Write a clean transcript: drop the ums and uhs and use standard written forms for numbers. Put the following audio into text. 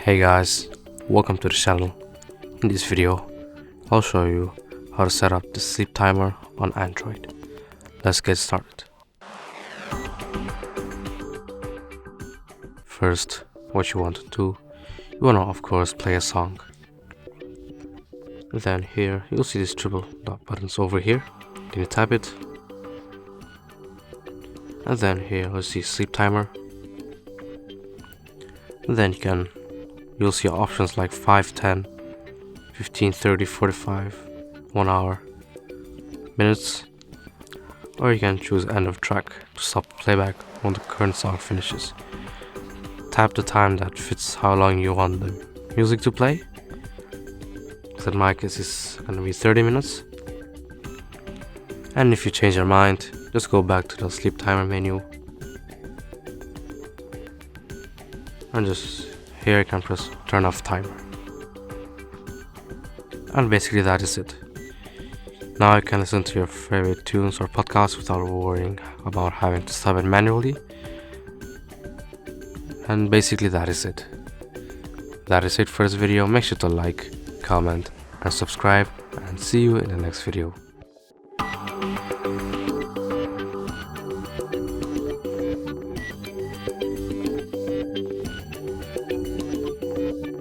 Hey guys, welcome to the channel. In this video, I'll show you how to set up the sleep timer on Android. Let's get started. First, what you want to do, you want to of course play a song. Then here, you'll see these triple dot buttons over here. Then you tap it. And then here, you'll see sleep timer. And then you'll see options like 5, 10, 15, 30, 45, 1 hour, minutes, or you can choose end of track to stop playback when the current song finishes. Tap the time that fits how long you want the music to play. So in my case it's gonna be 30 minutes. And if you change your mind, just go back to the sleep timer menu and just here you can press turn off timer. And basically that is it. Now you can listen to your favorite tunes or podcasts without worrying about having to stop it manually. And basically that is it. That is it for this video. Make sure to like, comment and subscribe, and see you in the next video.